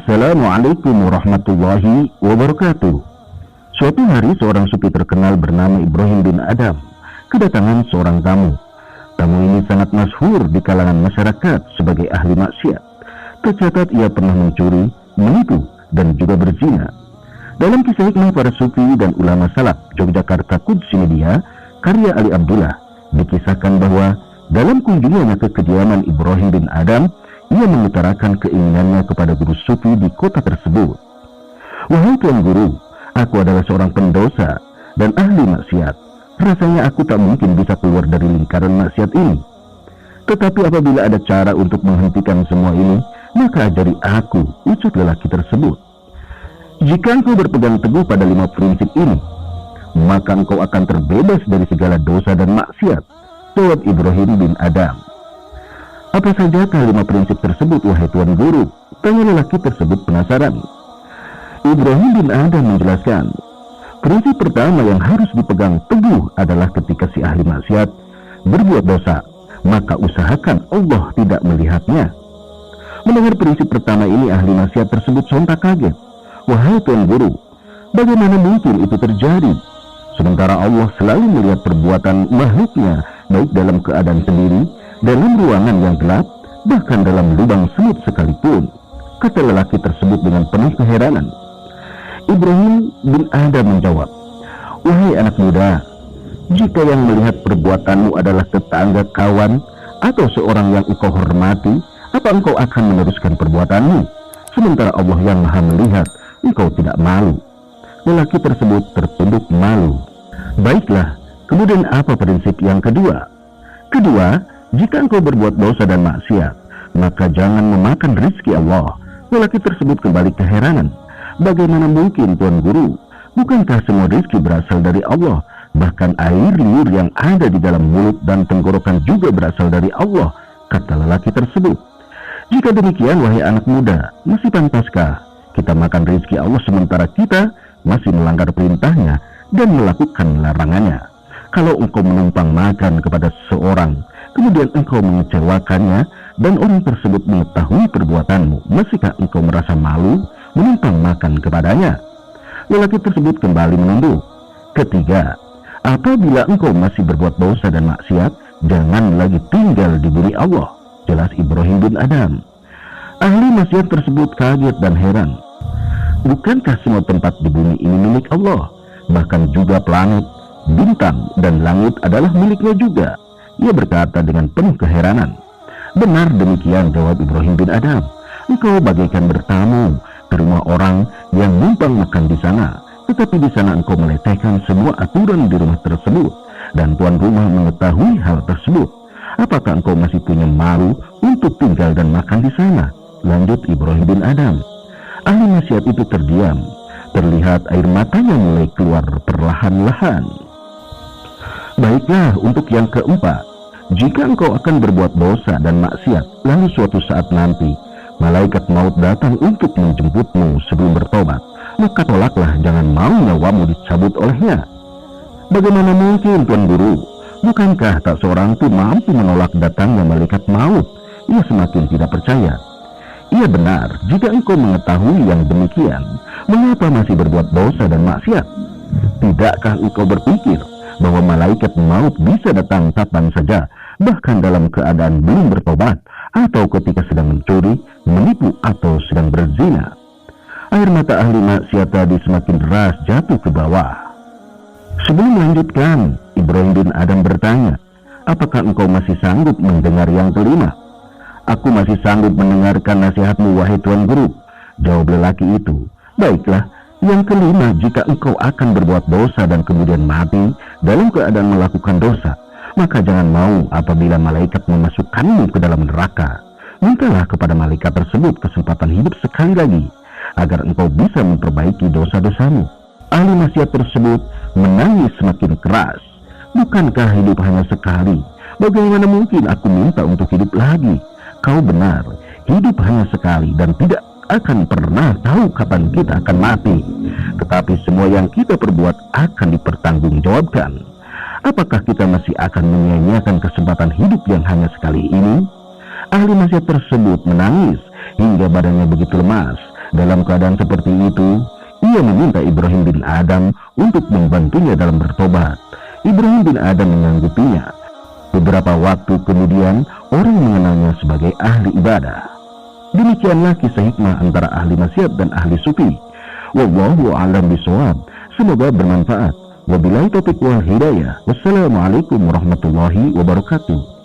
Assalamualaikum warahmatullahi wabarakatuh. Suatu hari seorang sufi terkenal bernama Ibrahim bin Adham kedatangan seorang tamu. Tamu ini sangat masyhur di kalangan masyarakat sebagai ahli maksiat. Tercatat ia pernah mencuri, menipu, dan juga berzina. Dalam kisah hikmah para sufi dan ulama salaf Yogyakarta Qudsi Media karya Ali Abdullah, dikisahkan bahwa dalam kunjungannya ke kediaman Ibrahim bin Adham, ia mengutarakan keinginannya kepada guru sufi di kota tersebut. "Wahai Tuan Guru, aku adalah seorang pendosa dan ahli maksiat. Rasanya aku tak mungkin bisa keluar dari lingkaran maksiat ini. Tetapi apabila ada cara untuk menghentikan semua ini, maka ajari aku," ucap lelaki tersebut. "Jika engkau berpegang teguh pada 5 prinsip ini, maka engkau akan terbebas dari segala dosa dan maksiat," jawab Ibrahim bin Adham. "Apa saja kelima prinsip tersebut, wahai Tuan Guru?" tanya lelaki tersebut penasaran. Ibrahim bin Adham menjelaskan, prinsip pertama yang harus dipegang teguh adalah ketika si ahli maksiat berbuat dosa, maka usahakan Allah tidak melihatnya. Mendengar prinsip pertama ini, ahli maksiat tersebut sontak kaget. "Wahai Tuan Guru, bagaimana mungkin itu terjadi? Sementara Allah selalu melihat perbuatan makhluknya, baik dalam keadaan sendiri, dalam ruangan yang gelap, bahkan dalam lubang semut sekalipun," kata lelaki tersebut dengan penuh keheranan. Ibrahim bin Adham menjawab, "Wahai anak muda, jika yang melihat perbuatanmu adalah tetangga, kawan, atau seorang yang engkau hormati, apa engkau akan meneruskan perbuatanmu? Sementara Allah yang maha melihat, engkau tidak malu?" Lelaki tersebut tertunduk malu. "Baiklah, kemudian apa prinsip yang kedua?" "Kedua, jika engkau berbuat dosa dan maksiat, maka jangan memakan rizki Allah." Lelaki tersebut kembali keheranan. "Bagaimana mungkin, Tuan Guru? Bukankah semua rizki berasal dari Allah? Bahkan air liur yang ada di dalam mulut dan tenggorokan juga berasal dari Allah," kata lelaki tersebut. "Jika demikian, wahai anak muda, masih pantaskah kita makan rizki Allah sementara kita masih melanggar perintahnya dan melakukan larangannya? Kalau engkau menumpang makan kepada seseorang, kemudian engkau mengecewakannya dan orang tersebut mengetahui perbuatanmu, masihkah engkau merasa malu menumpang makan kepadanya?" Lelaki tersebut kembali menunduk. "Ketiga, apabila engkau masih berbuat dosa dan maksiat, jangan lagi tinggal di bumi Allah," jelas Ibrahim bin Adham. Ahli maksiat tersebut kaget dan heran. Bukankah semua tempat di bumi ini milik Allah? Bahkan juga planet, bintang, dan langit adalah miliknya juga. Ia berkata dengan penuh keheranan. "Benar demikian," jawab Ibrahim bin Adham. "Engkau bagaikan bertamu ke rumah orang yang numpang makan di sana, tetapi di sana engkau melecehkan semua aturan di rumah tersebut, dan tuan rumah mengetahui hal tersebut. Apakah engkau masih punya malu untuk tinggal dan makan di sana?" lanjut Ibrahim bin Adham. Ahli maksiat itu terdiam. Terlihat air matanya mulai keluar perlahan-lahan. Baiklah, untuk yang keempat, jika engkau akan berbuat dosa dan maksiat, lalu suatu saat nanti malaikat maut datang untuk menjemputmu sebelum bertobat, maka tolaklah, jangan mau nyawamu dicabut olehnya. Bagaimana mungkin, Tuan Guru? Bukankah tak seorang pun mampu menolak datangnya malaikat maut? Ia semakin tidak percaya. "Iya benar, jika engkau mengetahui yang demikian, mengapa masih berbuat dosa dan maksiat? Tidakkah engkau berpikir bahwa malaikat maut bisa datang kapan saja, bahkan dalam keadaan belum bertobat, atau ketika sedang mencuri, menipu, atau sedang berzina?" Air mata ahli maksiat tadi semakin deras jatuh ke bawah. Sebelum melanjutkan, Ibrahim bin Adham bertanya, "Apakah engkau masih sanggup mendengar yang kelima?" "Aku masih sanggup mendengarkan nasihatmu, wahai Tuan Guru," jawab lelaki itu. "Baiklah, yang kelima, jika engkau akan berbuat dosa dan kemudian mati dalam keadaan melakukan dosa, maka jangan mau apabila malaikat memasukkanmu ke dalam neraka. Mintalah kepada malaikat tersebut kesempatan hidup sekali lagi, agar engkau bisa memperbaiki dosa-dosamu." Ahli maksiat tersebut menangis semakin keras. "Bukankah hidup hanya sekali? Bagaimana mungkin aku minta untuk hidup lagi? Kau benar, hidup hanya sekali dan tidak akan pernah tahu kapan kita akan mati. Tetapi semua yang kita perbuat akan dipertanggungjawabkan. Apakah kita masih akan menyia-nyiakan kesempatan hidup yang hanya sekali ini?" Ahli maksiat tersebut menangis hingga badannya begitu lemas Dalam keadaan seperti itu, ia meminta Ibrahim bin Adham untuk membantunya dalam bertobat. Ibrahim bin Adham menyanggupinya. Beberapa waktu kemudian, orang mengenalnya sebagai ahli ibadah. Demikianlah kisah hikmah antara ahli maksiat dan ahli sufi. Wallahu a'lam bishawab. Semoga bermanfaat. Wabillahi taufiq wal hidayah. Wassalamualaikum warahmatullahi wabarakatuh.